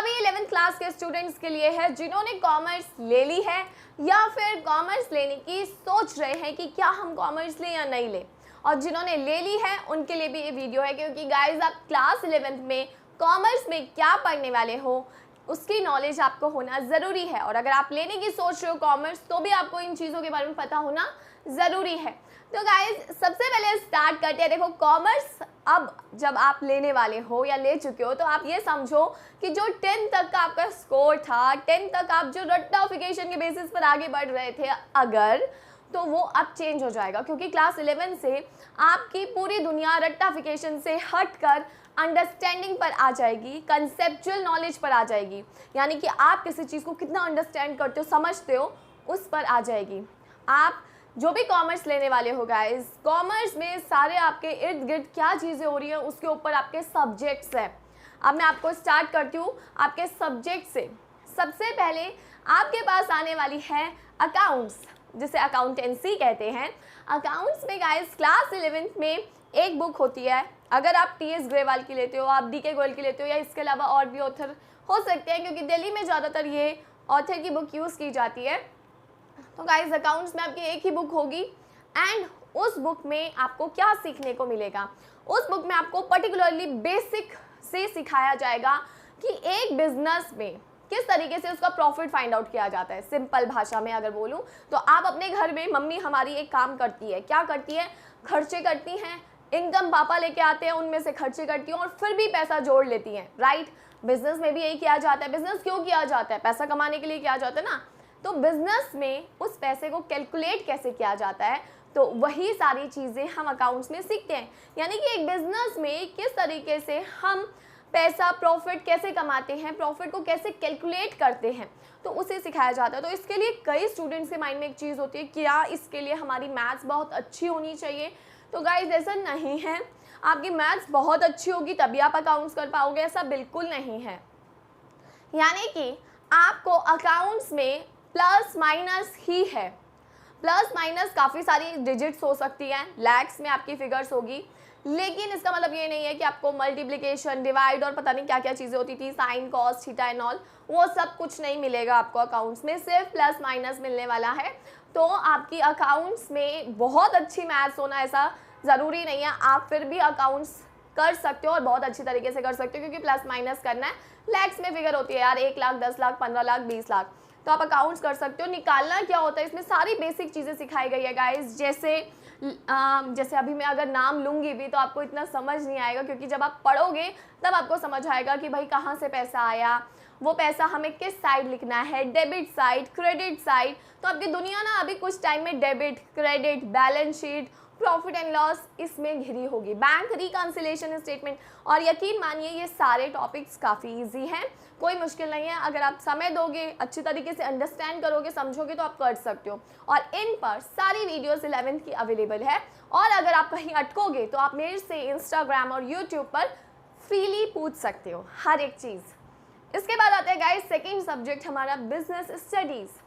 सभी 11th class के students के लिए है जिन्होंने कॉमर्स ले ली है या फिर कॉमर्स लेने की सोच रहे हैं कि क्या हम कॉमर्स लें या नहीं लें, और जिन्होंने ले ली है उनके लिए भी ये वीडियो है, क्योंकि गाइज आप क्लास 11th में कॉमर्स में क्या पढ़ने वाले हो उसकी नॉलेज आपको होना ज़रूरी है। और अगर आप लेने की सोच रहे हो कॉमर्स तो भी आपको इन चीज़ों के बारे में पता होना ज़रूरी है। तो गाइज सबसे पहले स्टार्ट करते हैं। देखो, कॉमर्स अब जब आप लेने वाले हो या ले चुके हो तो आप ये समझो कि जो 10th तक का आपका स्कोर था, 10th तक आप जो रट्टाफिकेशन के बेसिस पर आगे बढ़ रहे थे अगर, तो वो अब चेंज हो जाएगा, क्योंकि क्लास 11 से आपकी पूरी दुनिया रट्टाफिकेशन से हटकर अंडरस्टैंडिंग पर आ जाएगी, कंसेप्चुअल नॉलेज पर आ जाएगी, यानी कि आप किसी चीज़ को कितना अंडरस्टैंड करते हो, समझते हो, उस पर आ जाएगी। आप जो भी कॉमर्स लेने वाले हो गाइस, कॉमर्स में सारे आपके इर्द गिर्द क्या चीज़ें हो रही हैं उसके ऊपर आपके सब्जेक्ट्स हैं। अब मैं आपको स्टार्ट करती हूँ आपके सब्जेक्ट से। सबसे पहले आपके पास आने वाली है अकाउंट्स, जिसे अकाउंटेंसी कहते हैं। अकाउंट्स में गाइस क्लास 11th में एक बुक होती है। अगर आप टी.एस. ग्रेवाल की लेते हो, आप डी.के. गोयल की लेते हो, या इसके अलावा और भी ऑथर हो सकते हैं, क्योंकि दिल्ली में ज़्यादातर ये ऑथर की बुक यूज़ की जाती है। तो गाइस अकाउंट्स में आपकी एक ही बुक होगी एंड उस बुक में आपको क्या सीखने को मिलेगा, उस बुक में आपको पर्टिकुलरली बेसिक से सिखाया जाएगा कि एक बिजनेस में किस तरीके से उसका प्रॉफिट फाइंड आउट किया जाता है। सिंपल भाषा में अगर बोलूँ तो आप अपने घर में, मम्मी हमारी एक काम करती है, क्या करती है, खर्चे करती हैं, इनकम पापा लेके आते हैं, उनमें से खर्चे करती हैं और फिर भी पैसा जोड़ लेती हैं, राइट। बिजनेस में भी यही किया जाता है। बिजनेस क्यों किया जाता है? पैसा कमाने के लिए किया जाता है ना। तो बिजनेस में उस पैसे को कैलकुलेट कैसे किया जाता है, तो वही सारी चीज़ें हम अकाउंट्स में सीखते हैं। यानी कि एक बिजनेस में किस तरीके से हम पैसा, प्रॉफिट कैसे कमाते हैं, प्रॉफिट को कैसे कैलकुलेट करते हैं, तो उसे सिखाया जाता है। तो इसके लिए कई स्टूडेंट्स के माइंड में एक चीज़ होती है कि क्या इसके लिए हमारी मैथ्स बहुत अच्छी होनी चाहिए। तो गाइस ऐसा नहीं है, आपकी मैथ्स बहुत अच्छी होगी तभी आप अकाउंट्स कर पाओगे, ऐसा बिल्कुल नहीं है। यानी कि आपको अकाउंट्स में प्लस माइनस ही है। प्लस माइनस काफ़ी सारी डिजिट्स हो सकती हैं, लैक्स में आपकी फिगर्स होगी, लेकिन इसका मतलब ये नहीं है कि आपको मल्टीप्लिकेशन, डिवाइड और पता नहीं क्या क्या चीज़ें होती थी, sine, cos, theta and all, वो सब कुछ नहीं मिलेगा आपको अकाउंट्स में, सिर्फ प्लस माइनस मिलने वाला है। तो आपकी अकाउंट्स में बहुत अच्छी मैथ्स होना ऐसा ज़रूरी नहीं है, आप फिर भी अकाउंट्स कर सकते हो और बहुत अच्छी तरीके से कर सकते हो, क्योंकि प्लस माइनस करना है। लैक्स में फिगर होती है यार, 1 लाख, 10 लाख, 15 लाख, 20 लाख, तो आप अकाउंट्स कर सकते हो। निकालना क्या होता है, इसमें सारी बेसिक चीज़ें सिखाई गई है गाइस। जैसे अभी मैं अगर नाम लूँगी भी तो आपको इतना समझ नहीं आएगा, क्योंकि जब आप पढ़ोगे तब आपको समझ आएगा कि भाई कहाँ से पैसा आया, वो पैसा हमें किस साइड लिखना है, डेबिट साइड, क्रेडिट साइड। तो आपकी दुनिया ना अभी कुछ टाइम में debit, credit, balance sheet, profit and loss इसमें घिरी होगी, बैंक रिकन्सिलेशन स्टेटमेंट। और यकीन मानिए ये सारे टॉपिक्स काफ़ी इजी हैं, कोई मुश्किल नहीं है। अगर आप समय दोगे, अच्छी तरीके से अंडरस्टैंड करोगे, समझोगे, तो आप कर सकते हो। और इन पर सारी वीडियोस 11th की अवेलेबल है। और अगर आप कहीं अटकोगे तो आप मेरे से इंस्टाग्राम और यूट्यूब पर फ्रीली पूछ सकते हो हर एक चीज़। इसके बाद आता है गाइस सेकेंड सब्जेक्ट हमारा बिजनेस स्टडीज़।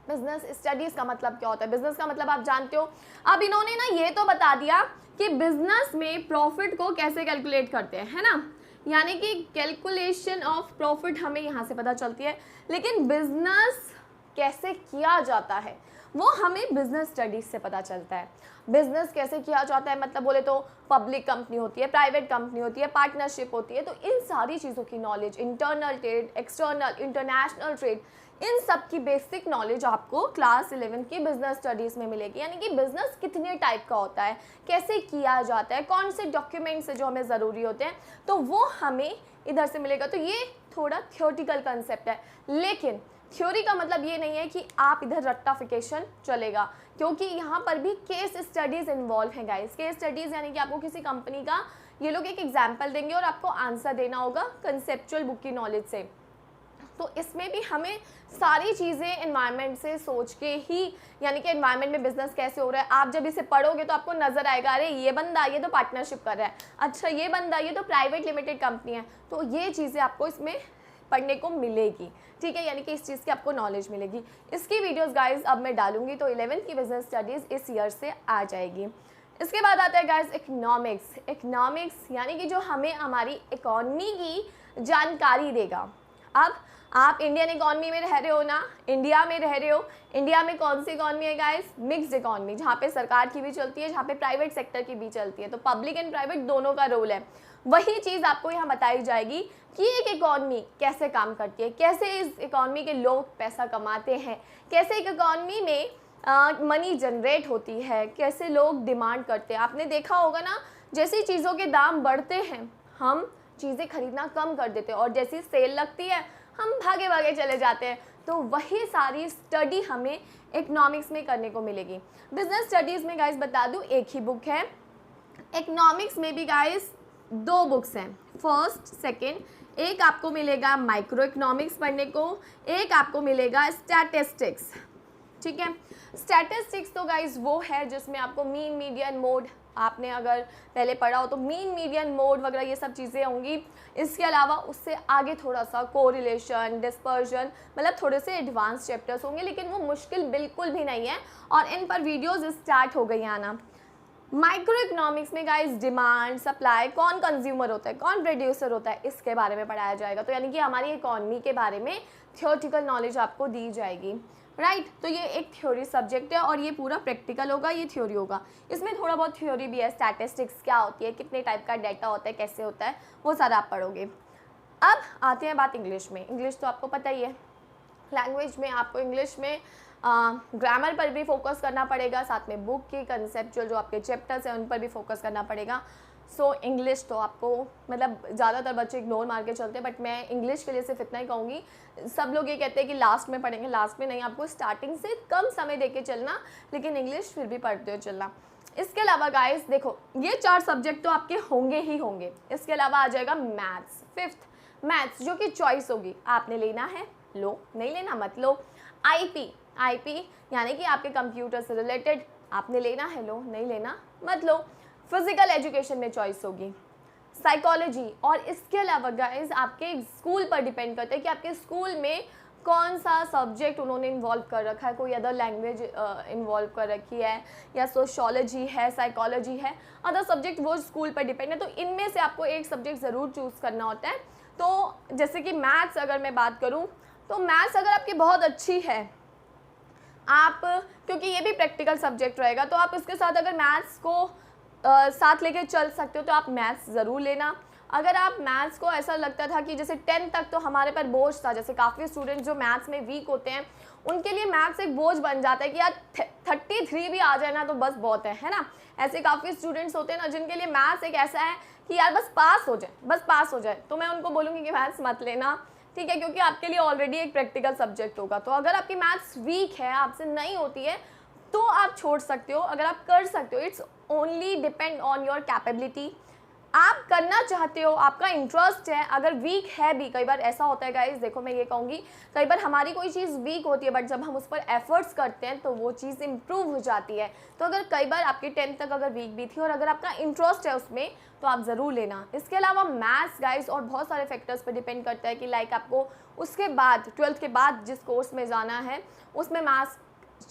बिजनेस स्टडीज़ का मतलब क्या होता है? बिजनेस का मतलब आप जानते हो। अब इन्होंने ना ये तो बता दिया कि बिजनेस में प्रॉफिट को कैसे कैलकुलेट करते हैं, है ना, यानी कि कैलकुलेशन ऑफ प्रॉफिट हमें यहाँ से पता चलती है, लेकिन बिजनेस कैसे किया जाता है वो हमें बिजनेस स्टडीज से पता चलता है। बिजनेस कैसे किया जाता है मतलब बोले तो पब्लिक कंपनी होती है, प्राइवेट कंपनी होती है, पार्टनरशिप होती है, तो इन सारी चीज़ों की knowledge, internal trade, external, international trade, इन सब की बेसिक नॉलेज आपको क्लास 11 की बिजनेस स्टडीज़ में मिलेगी। यानी कि बिजनेस कितने टाइप का होता है, कैसे किया जाता है, कौन से डॉक्यूमेंट्स है जो हमें ज़रूरी होते हैं, तो वो हमें इधर से मिलेगा। तो ये थोड़ा थियोरटिकल कंसेप्ट है, लेकिन थ्योरी का मतलब ये नहीं है कि आप इधर रट्टाफिकेशन चलेगा, क्योंकि यहाँ पर भी केस स्टडीज़ इन्वॉल्व हैं गाइस। केस स्टडीज़ यानी कि आपको किसी कंपनी का ये लोग एक एग्जाम्पल देंगे और आपको आंसर देना होगा कंसेप्चुअल बुक की नॉलेज से। तो इसमें भी हमें सारी चीज़ें एनवायरनमेंट से सोच के ही, यानी कि एनवायरनमेंट में बिजनेस कैसे हो रहा है, आप जब इसे पढ़ोगे तो आपको नज़र आएगा, अरे ये बंदा ये तो पार्टनरशिप कर रहा है, अच्छा ये बंदा ये तो प्राइवेट लिमिटेड कंपनी है, तो ये चीज़ें आपको इसमें पढ़ने को मिलेगी, ठीक है, यानी कि इस चीज़ की आपको नॉलेज मिलेगी। इसकी वीडियोस गाइस अब मैं डालूंगी, तो 11th की बिजनेस स्टडीज़ इस ईयर से आ जाएगी। इसके बाद आता है गाइस इकोनॉमिक्स। इकोनॉमिक्स यानी कि जो हमें हमारी इकोनॉमी की जानकारी देगा। अब आप इंडियन इकॉनमी में रह रहे हो ना, इंडिया में रह रहे हो। इंडिया में कौन सी इकॉनमी है गाइस? मिक्स्ड इकॉनमी, जहाँ पे सरकार की भी चलती है, जहाँ पे प्राइवेट सेक्टर की भी चलती है। तो पब्लिक एंड प्राइवेट दोनों का रोल है। वही चीज़ आपको यहाँ बताई जाएगी कि एक इकॉनमी कैसे काम करती है, कैसे इस इकॉनमी के लोग पैसा कमाते हैं, कैसे एक इकॉनमी में मनी जनरेट होती है, कैसे लोग डिमांड करते हैं। आपने देखा होगा ना, जैसी चीज़ों के दाम बढ़ते हैं हम चीज़ें खरीदना कम कर देते हैं, और जैसी सेल लगती है हम भागे भागे चले जाते हैं। तो वही सारी स्टडी हमें इकोनॉमिक्स में करने को मिलेगी। बिजनेस स्टडीज़ में गाइस बता दूं एक ही बुक है, इकोनॉमिक्स में भी गाइस 2 बुक्स हैं, फर्स्ट सेकंड। एक आपको मिलेगा माइक्रो इकोनॉमिक्स पढ़ने को, एक आपको मिलेगा स्टैटिस्टिक्स। ठीक है, स्टैटिस्टिक्स तो गाइस वो है जिसमें आपको मीन, मीडियन, मोड, आपने अगर पहले पढ़ा हो तो मीन, मीडियन, मोड वगैरह ये सब चीज़ें होंगी। इसके अलावा उससे आगे थोड़ा सा कोरिलेशन, डिस्पर्जन, मतलब थोड़े से एडवांस चैप्टर्स होंगे, लेकिन वो मुश्किल बिल्कुल भी नहीं है और इन पर वीडियोस स्टार्ट हो गई आना। माइक्रो इकोनॉमिक्स में गाइस डिमांड, सप्लाई, कौन कंज्यूमर होता है, कौन प्रोड्यूसर होता है, इसके बारे में पढ़ाया जाएगा। तो यानी कि हमारी इकॉनमी के बारे में थियोरेटिकल नॉलेज आपको दी जाएगी, राइट। तो ये एक थ्योरी सब्जेक्ट है और ये पूरा प्रैक्टिकल होगा, ये थ्योरी होगा। इसमें थोड़ा बहुत थ्योरी भी है, स्टैटिस्टिक्स क्या होती है, कितने टाइप का डाटा होता है, कैसे होता है, वो सारा आप पढ़ोगे। अब आते हैं बात इंग्लिश में। इंग्लिश तो आपको पता ही है, लैंग्वेज में आपको इंग्लिश में ग्रामर पर भी फोकस करना पड़ेगा, साथ में बुक की कंसेप्चुअल जो आपके चैप्टर्स हैं उन पर भी फोकस करना पड़ेगा। सो इंग्लिश तो आपको मतलब ज़्यादातर बच्चे इग्नोर मार के चलते हैं, बट मैं इंग्लिश के लिए सिर्फ इतना ही कहूँगी। सब लोग ये कहते हैं कि लास्ट में पढ़ेंगे, लास्ट में नहीं, आपको स्टार्टिंग से कम समय दे के चलना, लेकिन इंग्लिश फिर भी पढ़ते हो चलना। इसके अलावा गाइस देखो, ये 4 सब्जेक्ट तो आपके होंगे ही होंगे। इसके अलावा आ जाएगा मैथ्स, 5th मैथ्स, जो कि चॉइस होगी, आपने लेना है लो, नहीं लेना मत लो। आईपी यानी कि आपके कंप्यूटर से रिलेटेड, आपने लेना है लो, नहीं लेना मत लो। फिजिकल एजुकेशन में चॉइस होगी, साइकोलॉजी, और इसके अलावा गाइस आपके स्कूल पर डिपेंड करता है कि आपके स्कूल में कौन सा सब्जेक्ट उन्होंने इन्वॉल्व कर रखा है, कोई अदर लैंग्वेज इन्वॉल्व कर रखी है, या सोशोलॉजी है, साइकोलॉजी है, अदर सब्जेक्ट वो स्कूल पर डिपेंड है। तो इनमें से आपको एक सब्जेक्ट ज़रूर चूज़ करना होता है। तो जैसे कि मैथ्स अगर मैं बात करूँ, तो मैथ्स अगर आपकी बहुत अच्छी है, आप, क्योंकि ये भी प्रैक्टिकल सब्जेक्ट रहेगा, तो आप इसके साथ अगर मैथ्स को साथ लेके चल सकते हो तो आप मैथ्स ज़रूर लेना। अगर आप मैथ्स को, ऐसा लगता था कि जैसे 10th तक तो हमारे पर बोझ था, जैसे काफ़ी स्टूडेंट जो मैथ्स में वीक होते हैं उनके लिए मैथ्स एक बोझ बन जाता है कि यार 33 भी आ जाए ना तो बस बहुत है ना। ऐसे काफ़ी स्टूडेंट्स होते हैं ना जिनके लिए मैथ्स एक ऐसा है कि यार बस पास हो जाए, बस पास हो जाए। तो मैं उनको बोलूँगी कि मैथ्स मत लेना, ठीक है, क्योंकि आपके लिए ऑलरेडी एक प्रैक्टिकल सब्जेक्ट होगा। तो अगर आपकी मैथ्स वीक है, आपसे नहीं होती है, तो आप छोड़ सकते हो। अगर आप कर सकते हो, it's only depend on your capability. आप करना चाहते हो, आपका इंटरेस्ट है, अगर वीक है भी, कई बार ऐसा होता है गाइस, देखो मैं ये कहूँगी, कई बार हमारी कोई चीज़ वीक होती है, बट जब हम उस पर एफर्ट्स करते हैं तो वो चीज़ इम्प्रूव हो जाती है। तो अगर कई बार आपकी 10th तक अगर वीक भी थी और अगर आपका इंटरेस्ट है उसमें, तो आप ज़रूर लेना। इसके अलावा मैथ्स गाइस और बहुत सारे फैक्टर्स पर डिपेंड करता है कि लाइक आपको उसके बाद 12th के बाद जिस कोर्स में जाना है उसमें मैथ्स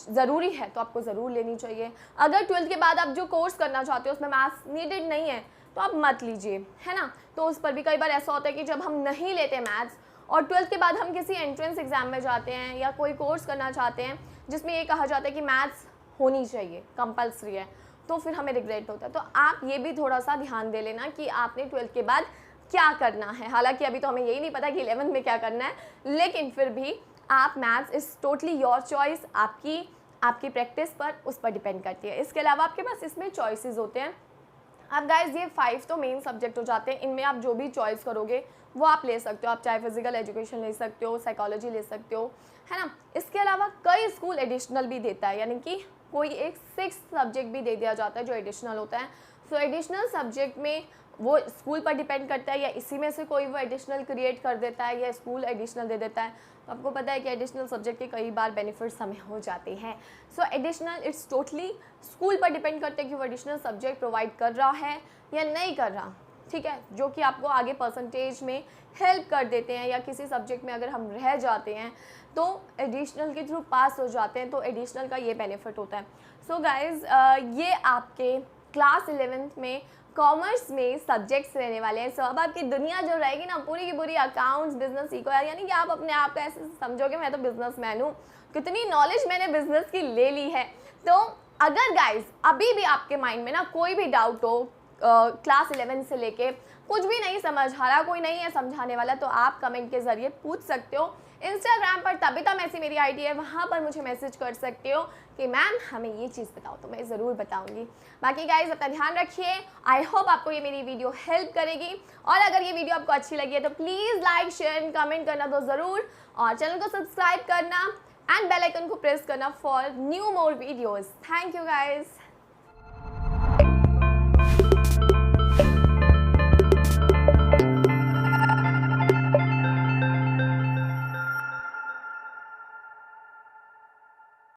ज़रूरी है तो आपको ज़रूर लेनी चाहिए। अगर 12th के बाद आप जो कोर्स करना चाहते हो उसमें मैथ्स नीडेड नहीं है तो आप मत लीजिए, है ना। तो उस पर भी कई बार ऐसा होता है कि जब हम नहीं लेते मैथ्स और 12th के बाद हम किसी एंट्रेंस एग्जाम में जाते हैं या कोई कोर्स करना चाहते हैं जिसमें ये कहा जाता है कि मैथ्स होनी चाहिए, कंपल्सरी है, तो फिर हमें रिग्रेट होता है। तो आप ये भी थोड़ा सा ध्यान दे लेना कि आपने 12th के बाद क्या करना है। हालांकि अभी तो हमें यही नहीं पता कि 11th में क्या करना है, लेकिन फिर भी आप maths is totally your choice, आपकी प्रैक्टिस पर, उस पर डिपेंड करती है। इसके अलावा आपके पास इसमें चॉइसेस होते हैं। अब गाइज ये 5 तो मेन सब्जेक्ट हो जाते हैं, इनमें आप जो भी चॉइस करोगे वो आप ले सकते हो। आप चाहे फिजिकल एजुकेशन ले सकते हो, साइकोलॉजी ले सकते हो, है ना। इसके अलावा कई स्कूल एडिशनल भी देता है, यानी कि कोई एक 6th सब्जेक्ट भी दे दिया जाता है जो एडिशनल होता है। सो एडिशनल सब्जेक्ट में वो स्कूल पर डिपेंड करता है, या इसी में से कोई वो एडिशनल क्रिएट कर देता है या स्कूल एडिशनल दे देता है। तो आपको पता है कि एडिशनल सब्जेक्ट के कई बार बेनिफिट्स हमें हो जाते हैं। सो एडिशनल इट्स टोटली स्कूल पर डिपेंड करते हैं कि वो एडिशनल सब्जेक्ट प्रोवाइड कर रहा है या नहीं कर रहा, ठीक है, जो कि आपको आगे परसेंटेज में हेल्प कर देते हैं, या किसी सब्जेक्ट में अगर हम रह जाते हैं तो एडिशनल के थ्रू पास हो जाते हैं, तो एडिशनल का ये बेनिफिट होता है। सो गाइज ये आपके क्लास 11th में कॉमर्स में सब्जेक्ट्स रहने वाले हैं। सो अब आपकी दुनिया जो रहेगी ना पूरी की पूरी अकाउंट्स, बिजनेस सीखो यार, यानी कि आप अपने आप को ऐसे समझोगे मैं तो बिजनेसमैन हूँ, कितनी नॉलेज मैंने बिजनेस की ले ली है। तो अगर गाइज अभी भी आपके माइंड में ना कोई भी डाउट हो, क्लास 11 से लेके कुछ भी नहीं समझ आ रहा, कोई नहीं है समझाने वाला, तो आप कमेंट के ज़रिए पूछ सकते हो। इंस्टाग्राम पर तबिता मैसी मेरी आईडी है, वहाँ पर मुझे मैसेज कर सकते हो कि मैम हमें ये चीज़ बताओ, तो मैं ज़रूर बताऊंगी। बाकी गाइज अपना ध्यान रखिए। आई होप आपको ये मेरी वीडियो हेल्प करेगी, और अगर ये वीडियो आपको अच्छी लगी है तो please like, share and comment करना तो ज़रूर, और चैनल को सब्सक्राइब करना एंड बेल आइकन को प्रेस करना for new more videos. Thank you guys.